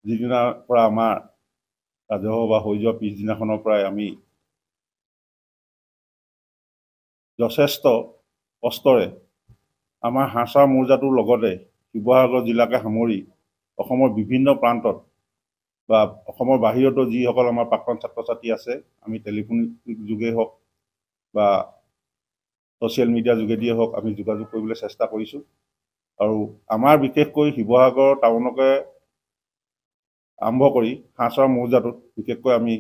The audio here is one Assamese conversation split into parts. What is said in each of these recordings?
যিদিনাৰ পৰা আমাৰ ৰাজহুৱা সভা হৈ যোৱা পিছদিনাখনৰ পৰাই আমি যথেষ্ট কষ্টৰে আমাৰ হাঁহচাৰ মৌজাটোৰ লগতে শিৱসাগৰ জিলাকে সামৰি অসমৰ বিভিন্ন প্ৰান্তত বা অসমৰ বাহিৰতো যিসকল আমাৰ প্ৰাক্তন ছাত্ৰ ছাত্ৰী আছে আমি টেলিফোনিক যোগে হওক বা ছ'চিয়েল মিডিয়াৰ যোগেদিয়ে হওক আমি যোগাযোগ কৰিবলৈ চেষ্টা কৰিছোঁ। আৰু আমাৰ বিশেষকৈ শিৱসাগৰ টাউনকে আৰম্ভ কৰি হাঁহচাৰ মৌজাটোত বিশেষকৈ আমি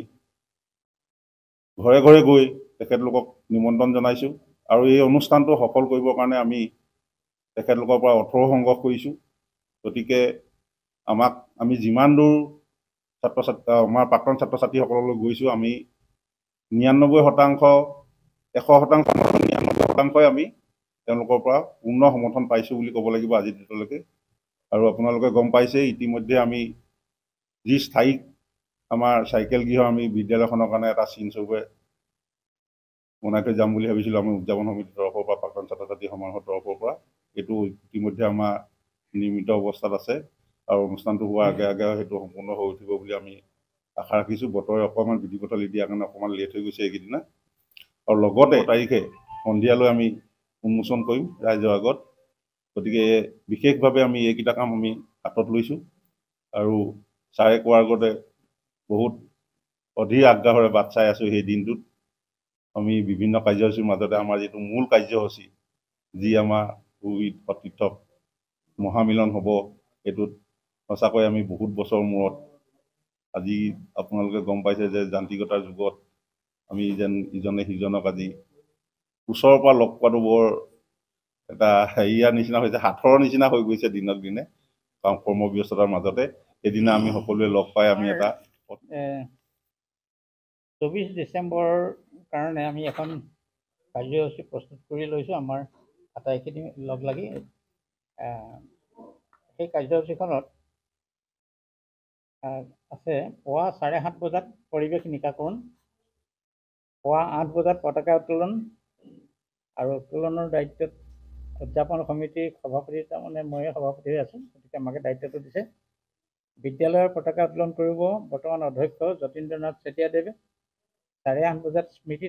ঘৰে ঘৰে গৈ তেখেতলোকক নিমন্ত্ৰণ জনাইছোঁ আৰু এই অনুষ্ঠানটো সফল কৰিবৰ কাৰণে আমি তেখেতলোকৰ পৰা অৰ্থও সংগ্ৰহ কৰিছোঁ। গতিকে আমি যিমান দূৰ আমাৰ প্ৰাক্তন ছাত্ৰ ছাত্ৰীসকললৈ গৈছোঁ আমি 99% 100% আমি তেওঁলোকৰ পৰা পূৰ্ণ সমৰ্থন পাইছোঁ বুলি ক'ব লাগিব আজিৰ ডেটলৈকে। আৰু আপোনালোকে গম পাইছে ইতিমধ্যে আমি যি স্থায়ী আমাৰ চাইকেল গৃহ আমি বিদ্যালয়খনৰ কাৰণে এটা চিনস্বৰূপে বনাই থৈ যাম বুলি ভাবিছিলোঁ আমি উদযাপন সমিতিৰ তৰফৰ পৰা প্ৰাক্তন ছাত্ৰ ছাত্ৰী সমাজৰ তৰফৰ পৰা। এইটো ইতিমধ্যে আমাৰ নিৰ্মিত অৱস্থাত আছে আৰু অনুষ্ঠানটো হোৱাৰ আগে আগে সেইটো সম্পূৰ্ণ হৈ উঠিব বুলি আমি আশা ৰাখিছোঁ। বতৰে অকণমান বিধি পথালি দিয়াৰ কাৰণে অকণমান লেট হৈ গৈছে এইকেইদিনা। আৰু লগতে তাৰিখে সন্ধিয়ালৈ আমি উন্মোচন কৰিম ৰাইজৰ আগত। গতিকে বিশেষভাৱে আমি এইকেইটা কাম আমি হাতত লৈছোঁ আৰু ছাৰে কোৱাৰ আগতে বহুত অধীৰ আগ্ৰহেৰে বাট চাই আছোঁ সেই দিনটোত। আমি বিভিন্ন কাৰ্যসূচীৰ মাজতে আমাৰ যিটো মূল কাৰ্যসূচী যি আমাৰ সতীৰ্থ মহামিলন হ'ব, এইটোত সঁচাকৈ আমি বহুত বছৰ মূৰত আজি আপোনালোকে গম পাইছে যে যান্ত্ৰিকতাৰ যুগত আমি যেন ইজনে সিজনক আজি ওচৰৰ পৰা লগ পোৱাটো বৰ এটা হেৰিয়াৰ নিচিনা হৈছে, সাঁথৰৰ নিচিনা হৈ গৈছে দিনক দিনে কৰ্মব্যস্ততাৰ মাজতে। সেইদিনা আমি সকলোৱে লগ পাই আমি এটা 24 ডিচেম্বৰৰ কাৰণে আমি এখন কাৰ্যসূচী প্ৰস্তুত কৰি লৈছোঁ আমাৰ আটাইখিনি লগ লাগি। সেই কাৰ্যসূচীখনত আছে পুৱা 7:30 বজাত পৰিৱেশ নিকাকৰণ, পুৱা 8 বজাত পতাকা উত্তোলন আৰু উত্তোলনৰ দায়িত্বত উদযাপন সমিতিৰ সভাপতি, তাৰমানে ময়ে সভাপতি হৈ আছোঁ, গতিকে আমাকে দায়িত্বটো দিছে। বিদ্যালয়ৰ পতাকা উত্তোলন কৰিব বৰ্তমান অধ্যক্ষ যতীন্দ্ৰনাথ চেতিয়াদেৱে। 8:30 বজাত স্মৃতি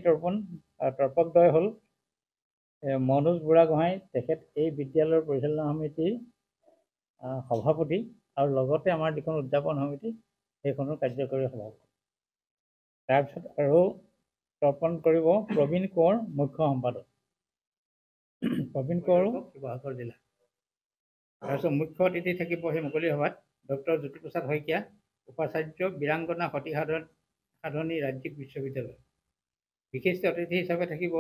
তৰ্পকদ্বয় হ'ল মনোজ বুঢ়াগোহাঁই, তেখেত এই বিদ্যালয়ৰ পৰিচালনা সমিতিৰ সভাপতি আৰু লগতে আমাৰ যিখন উদযাপন সমিতি সেইখনৰ কাৰ্যকৰী সভাপতি। তাৰপিছত আৰু তৰ্পণ কৰিব প্ৰবীণ কোঁৱৰ, মুখ্য সম্পাদক। প্ৰবীণ কোঁৱৰো শিৱসাগৰ জিলা। তাৰপিছত মুখ্য অতিথি থাকিব সেই মুকলি সভাত ডক্টৰ জ্যোতিপ্ৰসাদ শইকীয়া, উপাচাৰ্য বীৰাংগনা সতী সাধনী ৰাজ্যিক বিশ্ববিদ্যালয়। বিশিষ্ট অতিথি হিচাপে থাকিব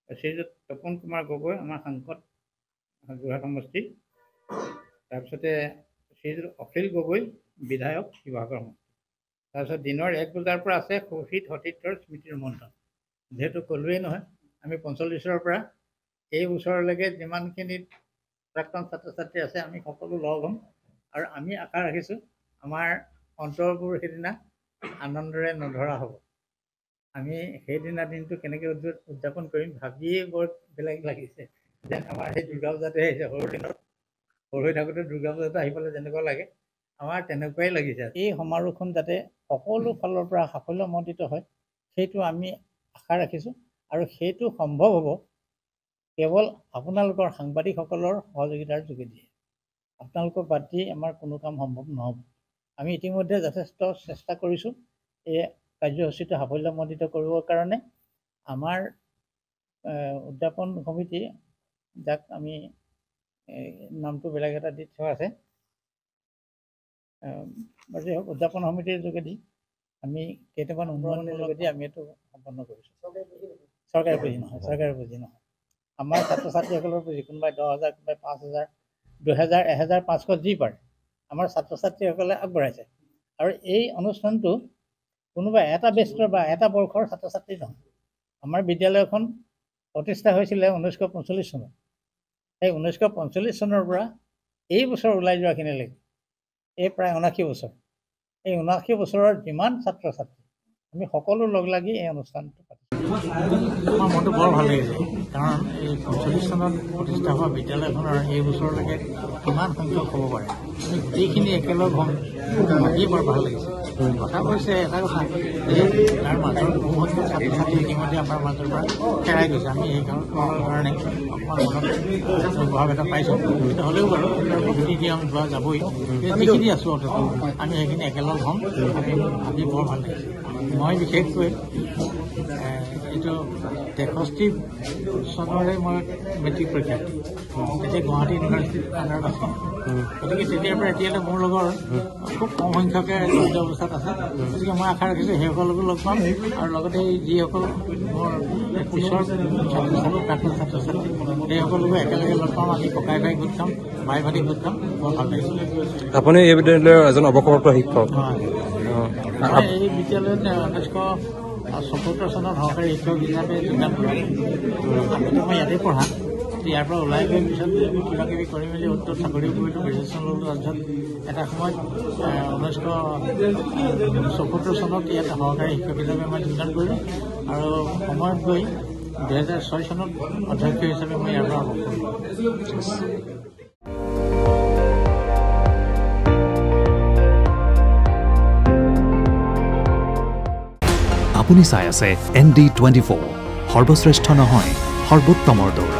শ্ৰীযুত তপন কুমাৰ গগৈ, আমাৰ সাংসদ যোৰহাট সমষ্টি। তাৰপিছতে শ্ৰীযুত অখিল গগৈ, বিধায়ক শিৱসাগৰ সমষ্টি। তাৰপিছত দিনৰ 1 বজাৰ পৰা আছে শহীদ সতীৰ্থৰ স্মৃতি ৰোমন্থন। যিহেতু ক'লোৱেই নহয় আমি 45-ৰ পৰা এই ওচৰলৈকে যিমানখিনি প্ৰাক্তন ছাত্ৰ ছাত্ৰী আছে আমি সকলো লগ হ'ম আৰু আমি আশা ৰাখিছোঁ আমাৰ অন্তৰবোৰ সেইদিনা আনন্দৰে নধৰা হ'ব। আমি সেইদিনা দিনটো কেনেকৈ উদযাপন কৰিম ভাবিয়েই বৰ বেলেগ লাগিছে, যেন আমাৰ সেই দুৰ্গা পূজাটোহে আহিছে। সৰু হৈ থাকোঁতে দুৰ্গা পূজাটো আহি পেলাই যেনেকুৱা লাগে আমাৰ তেনেকুৱাই লাগিছে। এই সমাৰোহখন যাতে সকলো ফালৰ পৰা সাফল্যমণ্ডিত হয় সেইটো আমি আশা ৰাখিছোঁ আৰু সেইটো সম্ভৱ হ'ব কেৱল আপোনালোকৰ সাংবাদিকসকলৰ সহযোগিতাৰ যোগেদি। আপোনালোকক বাদ দি আমাৰ কোনো কাম সম্ভৱ নহ'ব। আমি ইতিমধ্যে যথেষ্ট চেষ্টা কৰিছোঁ এই কাৰ্যসূচীটো সাফল্যমণ্ডিত কৰিবৰ কাৰণে। আমাৰ উদযাপন সমিতি, যাক আমি নামটো বেলেগ এটা দি থোৱা আছে, উদযাপন সমিতিৰ যোগেদি আমি কেইটামান উন্নয়নৰ যোগেদি আমি এইটো সম্পন্ন কৰিছোঁ। চৰকাৰী পুঁজি নহয়, আমাৰ ছাত্ৰ ছাত্ৰীসকলৰ পুঁজি। কোনোবাই 10,000, কোনোবাই 5,000, 2,000, 1,000, 500 যি পাৰে আমাৰ ছাত্ৰ ছাত্ৰীসকলে আগবঢ়াইছে। আৰু এই অনুষ্ঠানটো কোনোবা এটা বেষ্টৰ বা এটা বৰ্ষৰ ছাত্ৰ ছাত্ৰী নহয়। আমাৰ বিদ্যালয়খন প্ৰতিষ্ঠা হৈছিলে 1945 চনত। সেই 1945 চনৰ পৰা এই বছৰ ওলাই যোৱাখিনিলৈকে এই প্ৰায় 79 বছৰ। এই 79 বছৰৰ যিমান ছাত্ৰ ছাত্ৰী আমি সকলো লগ লাগি এই অনুষ্ঠানটো পাতিছোঁ। আমাৰ মনটো বৰ ভাল লাগিছে কাৰণ এই ৪৫ চনত প্ৰতিষ্ঠা হোৱা বিদ্যালয়খনৰ এই বছৰলৈকে কিমান সংখ্যক হ'ব পাৰে আমি গোটেইখিনি একেলগ হ'ম ভাবিয়ে বৰ ভাল লাগিছে কথা কৈছে এটা কথা যে তাৰ মাজৰ বহু সংখ্যক ছাত্ৰ ছাত্ৰী ইতিমধ্যে আমাৰ মাজৰ পৰা হেৰাই গৈছে আমি সেইকাৰণৰ কাৰণে অকণমান মনত প্ৰভাৱ এটা পাইছোঁ কিন্তু হ'লেও বাৰু প্ৰকৃতি দি আমি যোৱা যাবই যিখিনি আছোঁ অন্তত আমি সেইখিনি একেলগ হ'ম আমি ভাবি বৰ ভাল লাগিছে মই বিশেষকৈ এইটো 63 চনৰে মই মেট্ৰিক পৰীক্ষাৰ্থী তেতিয়া গুৱাহাটী ইউনিভাৰ্চিটিত আণ্ডাৰত আছিলোঁ গতিকে তেতিয়াৰ পৰা এতিয়ালৈ মোৰ লগৰ খুব কম সংখ্যকে জড়িত অৱস্থাত আছে গতিকে মই আশা ৰাখিছোঁ সেইসকলকো লগ পাম আৰু লগতে যিসকল মোৰ পিছৰ ছাত্ৰ ছাত্ৰী প্ৰাক্তন ছাত্ৰ ছাত্ৰী সেইসকলকো একেলগে লগ পাম আমি ককাই ভাই গোট খাম ভাই ভাইটি গোট খাম বৰ ভাল লাগিছিল আপুনি এই বিদ্যালয়ৰ এজন অৱসৰপ্ৰাপ্ত শিক্ষক এই বিদ্যালয়ত 1974 চনত সহকাৰী শিক্ষক হিচাপে যোগদান কৰিলোঁ আগতে মই ইয়াতে পঢ়া ইয়াৰ পৰা ওলাই গৈ পিছত কিবা কিবি কৰি মেলি উত্তৰ চাকৰিও কৰিলোঁ গ্ৰেজুৱেশ্যন ল'লোঁ তাৰপিছত এটা সময়ত 1974 চনত ইয়াত সহকাৰী শিক্ষক হিচাপে মই যোগদান কৰিলোঁ আৰু সময়ত গৈ 2006 চনত অধ্যক্ষ হিচাপে মই ইয়াৰ পৰা অৱসৰ ল'লোঁ আপুনি চাই আছে ND24 সৰ্বশ্ৰেষ্ঠ নহয় সৰ্বোত্তমৰ দৌৰ